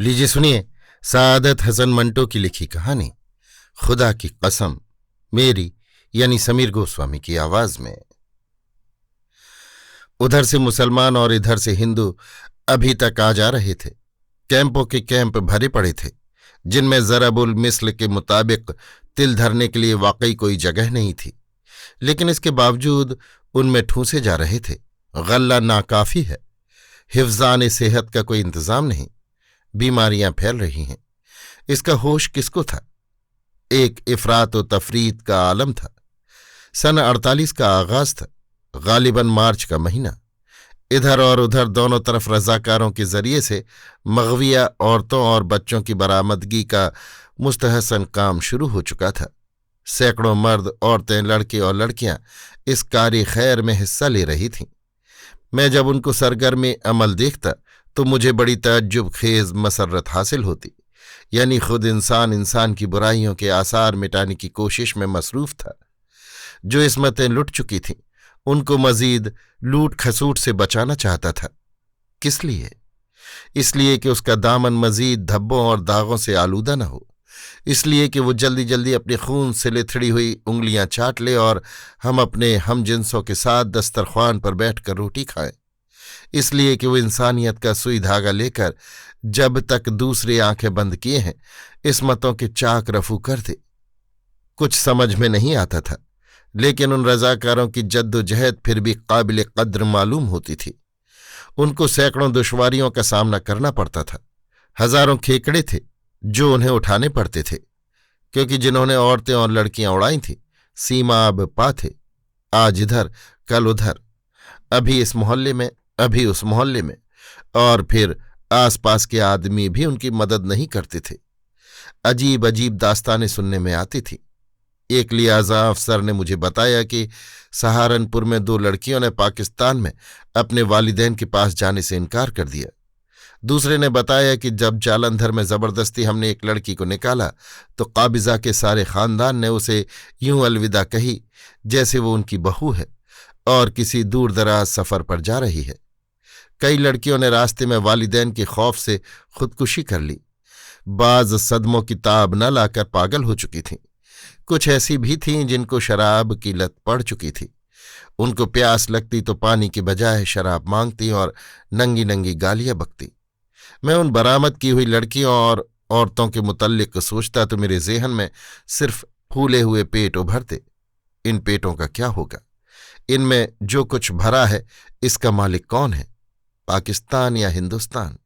लीजिए सुनिए सादत हसन मंटो की लिखी कहानी खुदा की कसम, मेरी यानी समीर गोस्वामी की आवाज में। उधर से मुसलमान और इधर से हिंदू अभी तक आ जा रहे थे। कैंपों के कैंप भरे पड़े थे, जिनमें ज़रबुल मिस्ल के मुताबिक तिल धरने के लिए वाकई कोई जगह नहीं थी, लेकिन इसके बावजूद उनमें ठूंसे जा रहे थे। गल्ला नाकाफी है, हिफ्जान सेहत का कोई इंतजाम नहीं, बीमारियां फैल रही हैं। इसका होश किसको था? एक इफरात व तफरीत का आलम था। सन 48 का आगाज था, गालिबन मार्च का महीना। इधर और उधर दोनों तरफ रजाकारों के जरिए से मगविया औरतों और बच्चों की बरामदगी का मुस्तहसन काम शुरू हो चुका था। सैकड़ों मर्द, औरतें, लड़के और लड़कियां इस कार्य खैर में हिस्सा ले रही थीं। मैं जब उनको सरगर्म अमल देखता तो मुझे बड़ी तअज्जुब खेज मसर्रत हासिल होती, यानी खुद इंसान की बुराइयों के आसार मिटाने की कोशिश में मसरूफ था। जो इस्मतें लुट चुकी थीं उनको मजीद लूट खसूट से बचाना चाहता था। किस लिए? इसलिए कि उसका दामन मजीद धब्बों और दागों से आलूदा न हो, इसलिए कि वो जल्दी जल्दी अपनी खून से लिथड़ी हुई उंगलियां चाट ले और हम अपने हमजिंसों के साथ दस्तरख्वान पर बैठकर रोटी खाएं, इसलिए कि वो इंसानियत का सुई धागा लेकर जब तक दूसरी आंखें बंद किए हैं इस्मतों के चाक रफू कर दे। कुछ समझ में नहीं आता था, लेकिन उन रजाकारों की जद्दोजहद फिर भी काबिल कद्र मालूम होती थी। उनको सैकड़ों दुश्वारियों का सामना करना पड़ता था। हजारों खेकड़े थे जो उन्हें उठाने पड़ते थे, क्योंकि जिन्होंने औरतें और लड़कियां उड़ाई थीं सीमा अब पा थे। आज इधर, कल उधर, अभी इस मोहल्ले में, अभी उस मोहल्ले में, और फिर आसपास के आदमी भी उनकी मदद नहीं करते थे। अजीब अजीब दास्तानें सुनने में आती थी। एक लिहाजा अफसर ने मुझे बताया कि सहारनपुर में 2 लड़कियों ने पाकिस्तान में अपने वालिदैन के पास जाने से इनकार कर दिया। दूसरे ने बताया कि जब जालंधर में जबरदस्ती हमने एक लड़की को निकाला तो काबिजा के सारे खानदान ने उसे यूं अलविदा कही जैसे वो उनकी बहू है और किसी दूर दराज सफर पर जा रही है। कई लड़कियों ने रास्ते में वालिदैन के खौफ से खुदकुशी कर ली। बाज सदमों की ताब न लाकर पागल हो चुकी थीं। कुछ ऐसी भी थीं जिनको शराब की लत पड़ चुकी थी। उनको प्यास लगती तो पानी के बजाय शराब मांगती और नंगी नंगी गालियां बकती। मैं उन बरामद की हुई लड़कियों और औरतों के मुतल्लिक सोचता तो मेरे जेहन में सिर्फ फूले हुए पेट उभरते। इन पेटों का क्या होगा? इनमें जो कुछ भरा है इसका मालिक कौन है, पाकिस्तान या हिंदुस्तान?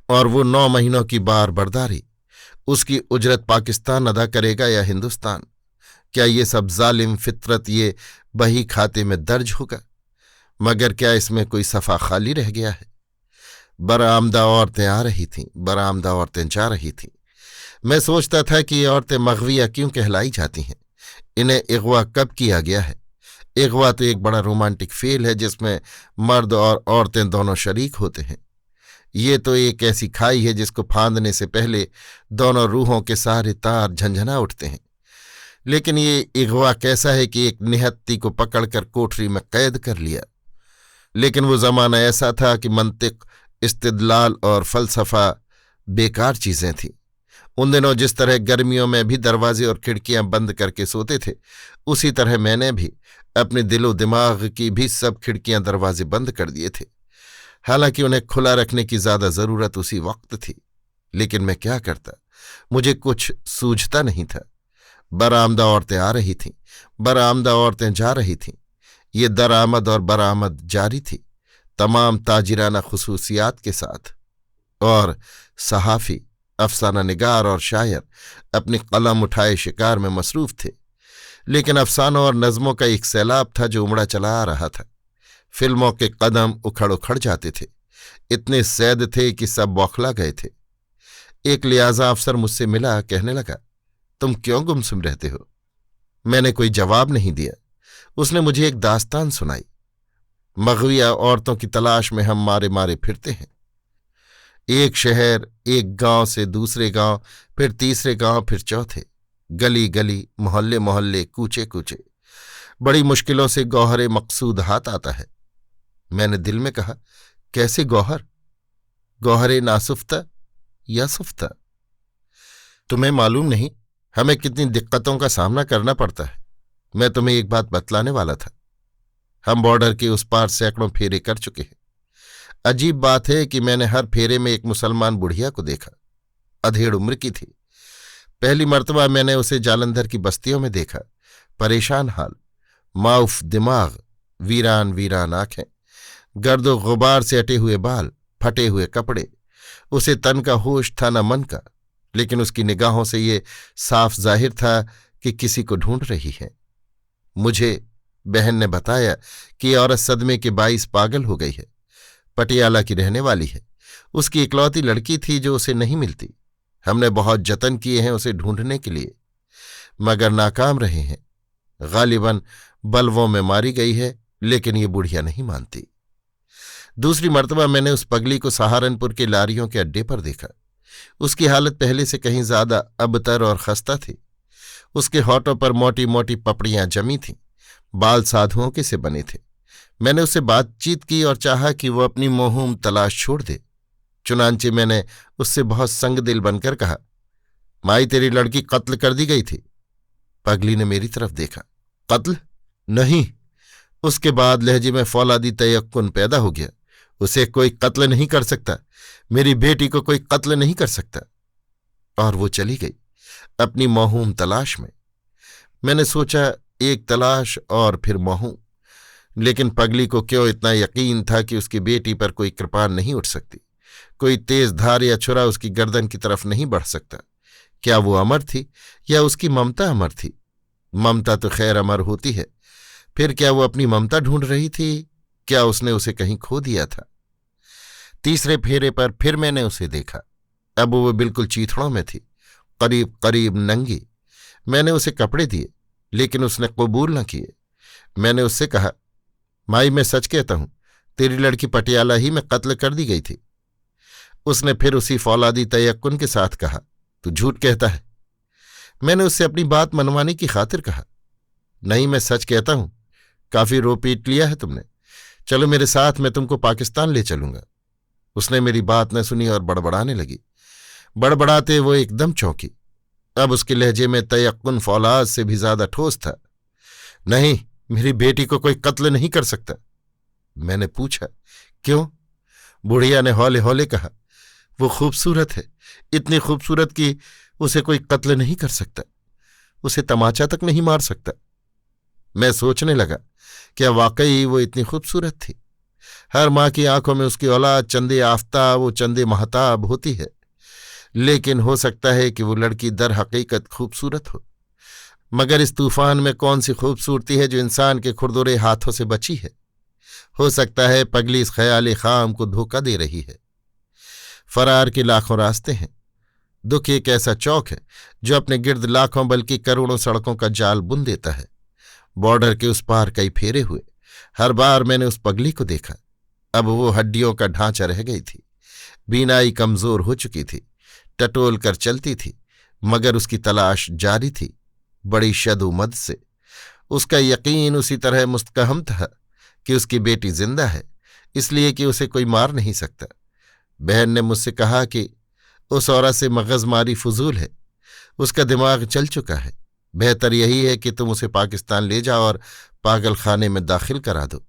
और वो 9 महीनों की बार बर्दारी, उसकी उजरत पाकिस्तान अदा करेगा या हिंदुस्तान? क्या ये सब जालिम फितरत ये बही खाते में दर्ज होगा? मगर क्या इसमें कोई सफ़ा खाली रह गया है? बरामदा औरतें आ रही थीं, बरामदा औरतें जा रही थीं। मैं सोचता था कि ये औरतें मगविया क्यों कहलाई जाती हैं? इन्हें इगवा कब किया गया है? इगवा तो एक बड़ा रोमांटिक फेल है जिसमें मर्द और औरतें दोनों शरीक होते हैं। ये तो एक ऐसी खाई है जिसको फांदने से पहले दोनों रूहों के सारे तार झंझना उठते हैं। लेकिन ये इगवा कैसा है कि एक निहत्ती को पकड़कर कोठरी में कैद कर लिया। लेकिन वो जमाना ऐसा था कि मंतिक, इस्तिदलाल और फलसफा बेकार चीजें थीं। उन दिनों जिस तरह गर्मियों में भी दरवाजे और खिड़कियां बंद करके सोते थे, उसी तरह मैंने भी अपने दिलो दिमाग की भी सब खिड़कियां दरवाजे बंद कर दिए थे। हालांकि उन्हें खुला रखने की ज्यादा जरूरत उसी वक्त थी, लेकिन मैं क्या करता? मुझे कुछ सूझता नहीं था। बरामदा औरतें आ रही थीं, बरामदा औरतें जा रही थीं। ये दरामद और बरामद जारी थी, तमाम ताजिराना खुसूसियात के साथ। और सहाफ़ी, अफसाना निगार और शायर अपनी कलम उठाए शिकार में मसरूफ थे। लेकिन अफसानों और नज़मों का एक सैलाब था जो उमड़ा चला आ रहा था। फिल्मों के कदम उखड़ उखड़ जाते थे, इतने सैद थे कि सब बौखला गए थे। एक लिहाजा अफसर मुझसे मिला, कहने लगा, तुम क्यों गुमसुम रहते हो? मैंने कोई जवाब नहीं दिया। उसने मुझे एक दास्तान सुनाई। मगविया औरतों की तलाश में हम मारे मारे फिरते हैं। एक शहर, एक गांव से दूसरे गांव, फिर तीसरे गांव, फिर चौथे, गली गली, मोहल्ले मोहल्ले, कूचे कूचे। बड़ी मुश्किलों से गौहर मकसूद हाथ आता है। मैंने दिल में कहा, कैसे गौहर? गौहर नासुफ्ता यूसुफ था। तुम्हें मालूम नहीं हमें कितनी दिक्कतों का सामना करना पड़ता है। मैं तुम्हें एक बात बतलाने वाला था। हम बॉर्डर के उस पार सैकड़ों फेरे कर चुके हैं। अजीब बात है कि मैंने हर फेरे में एक मुसलमान बुढ़िया को देखा। अधेड़ उम्र की थी। पहली मर्तबा मैंने उसे जालंधर की बस्तियों में देखा। परेशान हाल, माउफ दिमाग, वीरान वीरान आंखें, गर्दो गुबार से अटे हुए बाल, फटे हुए कपड़े। उसे तन का होश था न मन का, लेकिन उसकी निगाहों से ये साफ जाहिर था कि किसी को ढूंढ रही है। मुझे बहन ने बताया कि ये औरत सदमे के 22 पागल हो गई है। पटियाला की रहने वाली है। उसकी इकलौती लड़की थी जो उसे नहीं मिलती। हमने बहुत जतन किए हैं उसे ढूंढने के लिए, मगर नाकाम रहे हैं। गालिबन बलवों में मारी गई है, लेकिन ये बुढ़िया नहीं मानती। दूसरी मर्तबा मैंने उस पगली को सहारनपुर के लारियों के अड्डे पर देखा। उसकी हालत पहले से कहीं ज्यादा अबतर और खस्ता थी। उसके होठों पर मोटी मोटी पपड़ियां जमी थीं। बाल साधुओं के से बने थे। मैंने उससे बातचीत की और चाहा कि वो अपनी मोहूम तलाश छोड़ दे। चुनांचे मैंने उससे बहुत संगदिल बनकर कहा, माई तेरी लड़की कत्ल कर दी गई थी। पगली ने मेरी तरफ देखा। कत्ल? नहीं। उसके बाद लहजे में फौलादी तयक्कुन पैदा हो गया। उसे कोई कत्ल नहीं कर सकता। मेरी बेटी को कोई कत्ल नहीं कर सकता। और वो चली गई अपनी मोहूम तलाश में। मैंने सोचा एक तलाश और फिर मोहूम, लेकिन पगली को क्यों इतना यकीन था कि उसकी बेटी पर कोई कृपाण नहीं उठ सकती, कोई तेज धार या छुरा उसकी गर्दन की तरफ नहीं बढ़ सकता। क्या वो अमर थी या उसकी ममता अमर थी? ममता तो खैर अमर होती है। फिर क्या वो अपनी ममता ढूंढ रही थी? क्या उसने उसे कहीं खो दिया था? तीसरे फेरे पर फिर मैंने उसे देखा। अब वो बिल्कुल चीथड़ों में थी, करीब करीब नंगी। मैंने उसे कपड़े दिए, लेकिन उसने कबूल न किए। मैंने उससे कहा, माई मैं सच कहता हूं, तेरी लड़की पटियाला ही में कत्ल कर दी गई थी। उसने फिर उसी फौलादी तयक्कुन के साथ कहा, तू झूठ कहता है। मैंने उससे अपनी बात मनवाने की खातिर कहा, नहीं मैं सच कहता हूं, काफी रो पीट लिया है तुमने। चलो मेरे साथ, मैं तुमको पाकिस्तान ले चलूंगा। उसने मेरी बात न सुनी और बड़बड़ाने लगी। बड़बड़ाते वो एकदम चौंकी। अब उसके लहजे में तयक्कुन फौलाद से भी ज्यादा ठोस था। नहीं, मेरी बेटी को कोई कत्ल नहीं कर सकता। मैंने पूछा, क्यों? बुढ़िया ने हौले हौले कहा, वो खूबसूरत है, इतनी खूबसूरत कि उसे कोई कत्ल नहीं कर सकता, उसे तमाचा तक नहीं मार सकता। मैं सोचने लगा, क्या वाकई वो इतनी खूबसूरत थी? हर माँ की आंखों में उसकी औलाद चंदे आफ्ताब वो चंदे महताब होती है, लेकिन हो सकता है कि वो लड़की दर हकीकत खूबसूरत हो। मगर इस तूफान में कौन सी खूबसूरती है जो इंसान के खुरदुरे हाथों से बची है? हो सकता है पगली इस ख्याल खाम को धोखा दे रही है। फरार के लाखों रास्ते हैं। दुख एक ऐसा चौक है जो अपने गिर्द लाखों बल्कि करोड़ों सड़कों का जाल बुन देता है। बॉर्डर के उस पार कई फेरे हुए। हर बार मैंने उस पगली को देखा। अब वो हड्डियों का ढांचा रह गई थी। बीनाई कमजोर हो चुकी थी। टटोल कर चलती थी, मगर उसकी तलाश जारी थी, बड़ी शदुमद से। उसका यकीन उसी तरह मुस्तकहम था कि उसकी बेटी जिंदा है, इसलिए कि उसे कोई मार नहीं सकता। बहन ने मुझसे कहा कि उस औरत से मगजमारी फजूल है, उसका दिमाग चल चुका है। बेहतर यही है कि तुम उसे पाकिस्तान ले जाओ और पागल खाने में दाखिल करा दो।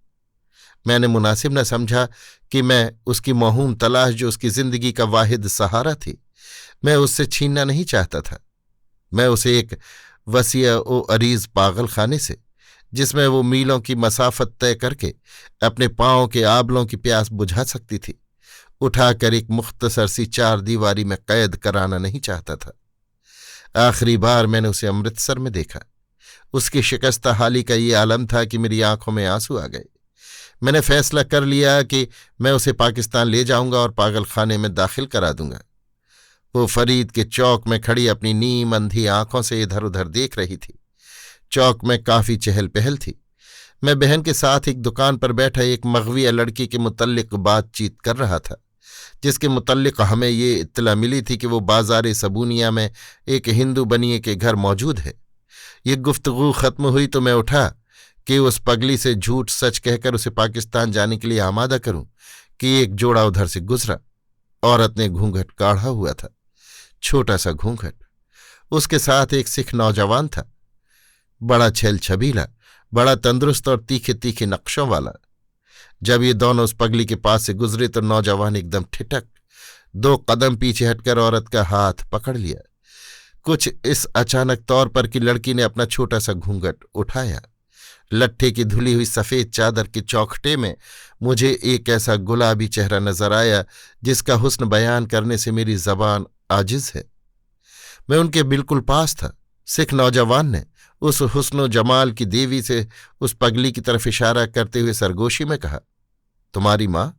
मैंने मुनासिब न समझा कि मैं उसकी मौहूम तलाश, जो उसकी जिंदगी का वाहिद सहारा थी, मैं उससे छीनना नहीं चाहता था। मैं उसे एक वसीय ओ अरीज पागल खाने से, जिसमें वो मीलों की मसाफत तय करके अपने पांवों के आबलों की प्यास बुझा सकती थी, उठाकर एक मुख्तसर सी 4 दीवारी में कैद कराना नहीं चाहता था। आखिरी बार मैंने उसे अमृतसर में देखा। उसकी शिकस्ता हाली का ये आलम था कि मेरी आंखों में आंसू आ गए। मैंने फैसला कर लिया कि मैं उसे पाकिस्तान ले जाऊंगा और पागल खाने में दाखिल करा दूंगा। वो फरीद के चौक में खड़ी अपनी नीम अंधी आंखों से इधर उधर देख रही थी। चौक में काफी चहल पहल थी। मैं बहन के साथ एक दुकान पर बैठा एक मगविया लड़की के मुतल्लिक बातचीत कर रहा था, जिसके मुतल्लिक हमें ये इत्तला मिली थी कि वो बाजार सबूनिया में एक हिंदू बनिए के घर मौजूद है। ये गुफ्तगू खत्म हुई तो मैं उठा कि उस पगली से झूठ सच कहकर उसे पाकिस्तान जाने के लिए आमादा करूं कि एक जोड़ा उधर से गुजरा। औरत ने घूंघट काढ़ा हुआ था, छोटा सा घूंघट। उसके साथ एक सिख नौजवान था, बड़ा छेल छबीला, बड़ा तंदुरुस्त और तीखे तीखे नक्शों वाला। जब ये दोनों उस पगली के पास से गुजरे तो नौजवान एकदम ठिठक 2 कदम पीछे हटकर औरत का हाथ पकड़ लिया, कुछ इस अचानक तौर पर कि लड़की ने अपना छोटा सा घूंघट उठाया। लट्ठे की धुली हुई सफेद चादर के चौखटे में मुझे एक ऐसा गुलाबी चेहरा नजर आया जिसका हुस्न बयान करने से मेरी जबान आजिज है। मैं उनके बिल्कुल पास था। सिख नौजवान ने उस हुस्न जमाल की देवी से उस पगली की तरफ इशारा करते हुए सरगोशी में कहा, तुम्हारी मां?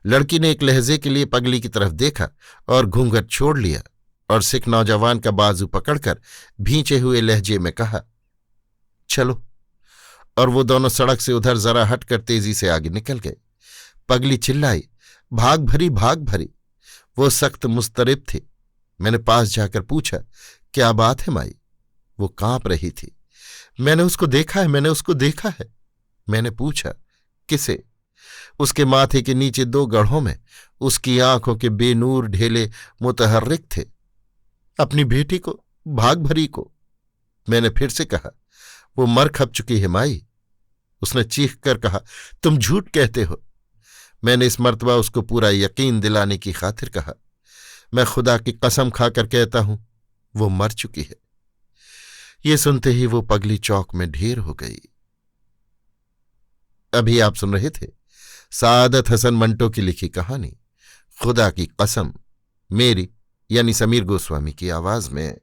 लड़की ने एक लहजे के लिए पगली की तरफ देखा और घूंघट छोड़ लिया और सिख नौजवान का बाजू पकड़कर भींचे हुए लहजे में कहा, चलो। और वो दोनों सड़क से उधर जरा हटकर तेजी से आगे निकल गए। पगली चिल्लाई, भाग भरी भाग भरी। वो सख्त मुस्तरिब थी। मैंने पास जाकर पूछा, क्या बात है माई? वो कांप रही थी। मैंने उसको देखा है, मैंने उसको देखा है। मैंने पूछा, किसे? उसके माथे के नीचे 2 गढ़ों में उसकी आंखों के बेनूर ढेले मुतहर्रिक थे। अपनी बेटी को, भाग भरी को। मैंने फिर से कहा, वो मर खप चुकी है माई। उसने चीख कर कहा, तुम झूठ कहते हो। मैंने इस मर्तबा उसको पूरा यकीन दिलाने की खातिर कहा, मैं खुदा की कसम खाकर कहता हूं वो मर चुकी है। ये सुनते ही वो पगली चौक में ढेर हो गई। अभी आप सुन रहे थे सादत हसन मंटो की लिखी कहानी खुदा की कसम, मेरी यानी समीर गोस्वामी की आवाज में।